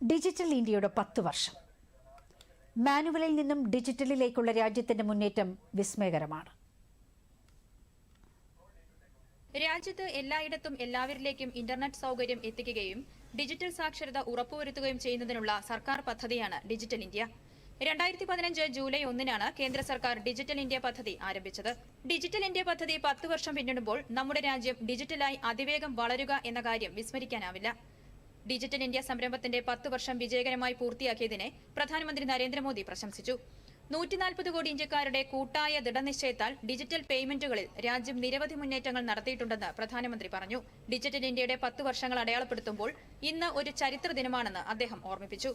Digital ഇന്ത്യയുടെ 10 വർഷം. മാനുവലിൽ നിന്നും ഡിജിറ്റലിലേക്കുള്ള രാജ്യത്തിന്റെ മുന്നേറ്റം വിസ്മയകരമാണ്. രാജ്യത്ത് എല്ലായിടത്തും എല്ലാവരിലേക്കും ഇന്റർനെറ്റ് സൗകര്യം എത്തിക്കുകയും ഡിജിറ്റൽ സാക്ഷരത ഉറപ്പുവരുത്തുകയും ചെയ്യുന്നതിനുള്ള സർക്കാർ പദ്ധതിയാണ് ഡിജിറ്റൽ ഇന്ത്യ. 2015 ജൂലൈ 1-നാണ് കേന്ദ്ര സർക്കാർ ഡിജിറ്റൽ ഇന്ത്യ പദ്ധതി ആരംഭിച്ചത്. ഡിജിറ്റൽ ഇന്ത്യ പദ്ധതി 10 വർഷം പിന്നിടുമ്പോൾ നമ്മുടെ രാജ്യം ഡിജിറ്റലായി അതിവേഗം വളരുക എന്ന കാര്യം വിസ്മരിക്കാനാവില്ല. ഡിജിറ്റൽ ഇന്ത്യ സംരംഭത്തിന്റെ 10 വർഷം വിജയകരമായി പൂർത്തിയാക്കിയതിനെ പ്രധാനമന്ത്രി നരേന്ദ്രമോദി പ്രശംസിച്ചു. 140 കോടി ഇന്ത്യക്കാരുടെ കൂട്ടായ ദൃഢനിശ്ചയത്താൽ ഡിജിറ്റൽ പേയ്മെന്റുകളിൽ രാജ്യം നിരവധി മുന്നേറ്റങ്ങൾ നടത്തിയിട്ടുണ്ടെന്ന് പ്രധാനമന്ത്രി പറഞ്ഞു. ഡിജിറ്റൽ ഇന്ത്യയുടെ 10 വർഷങ്ങൾ അടയാളപ്പെടുത്തുമ്പോൾ ഇന്ന് ഒരു ചരിത്ര ദിനമാണെന്ന് അദ്ദേഹം ഓർമ്മിപ്പിച്ചു.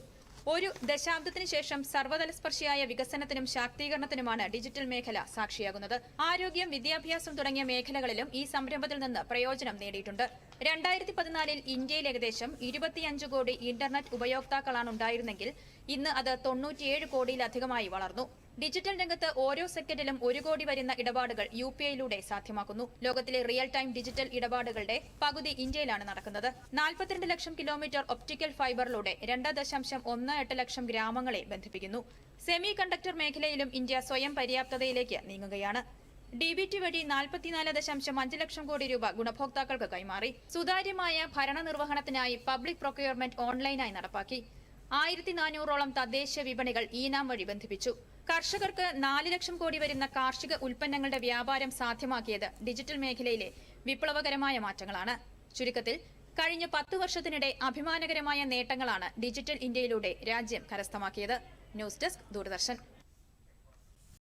ഒരു ദശാബ്ദത്തിന് ശേഷം സർവ്വതലസ്പർശിയായ വികസനത്തിനും ശാക്തീകരണത്തിനുമാണ് ഡിജിറ്റൽ മേഖല സാക്ഷിയാകുന്നത്. ആരോഗ്യം, വിദ്യാഭ്യാസം തുടങ്ങിയ മേഖലകളിലും ഈ സംരംഭത്തിൽ നിന്ന് പ്രയോജനം നേടിയിട്ടുണ്ട്. 2014-ൽ ഇന്ത്യയിൽ ഏകദേശം 25 കോടി ഇന്റർനെറ്റ് ഉപയോക്താക്കളാണ് ഉണ്ടായിരുന്നെങ്കിൽ ഇന്ന് അത് 97 കോടിയിലധികമായി വളർന്നു. ഡിജിറ്റൽ രംഗത്ത് ഓരോ സെക്കൻഡിലും 1 കോടി വരുന്ന ഇടപാടുകൾ UPI-യിലൂടെ സാധ്യമാക്കുന്നു. ലോകത്തിലെ റിയൽ ടൈം ഡിജിറ്റൽ ഇടപാടുകളുടെ പകുതി ഇന്ത്യയിലാണ് നടക്കുന്നത്. 42 ലക്ഷം കിലോമീറ്റർ ഒപ്റ്റിക്കൽ ഫൈബറിലൂടെ 2.18 ലക്ഷം ഗ്രാമങ്ങളെ ബന്ധിപ്പിക്കുന്നു. സെമി കണ്ടക്ടർ മേഖലയിലും ഇന്ത്യ സ്വയം പര്യാപ്തതയിലേക്ക് നീങ്ങുകയാണ്. DBT വഴി 44.5 ലക്ഷം കോടി രൂപ ഗുണഭോക്താക്കൾക്ക് കൈമാറി. സുതാര്യമായ ഭരണനിർവഹണത്തിനായി പബ്ലിക് പ്രൊക്യൂർമെന്റ് ഓൺലൈനായി നടപ്പാക്കി. 1400ഓളം തദ്ദേശ വിപണികൾ ഈനാം വഴി ബന്ധിപ്പിച്ചു. കർഷകർക്ക് 4 ലക്ഷം കോടി വരുന്ന കാർഷിക ഉൽപ്പന്നങ്ങളുടെ വ്യാപാരം സാധ്യമാക്കിയത് ഡിജിറ്റൽ മേഖലയിലെ വിപ്ലവകരമായ മാറ്റങ്ങളാണ്. ചുരുക്കത്തിൽ കഴിഞ്ഞ 10 വർഷത്തിനിടെ അഭിമാനകരമായ നേട്ടങ്ങളാണ് ഡിജിറ്റൽ ഇന്ത്യയിലൂടെ രാജ്യം കരസ്ഥമാക്കിയത്. News desk, Doordarshan.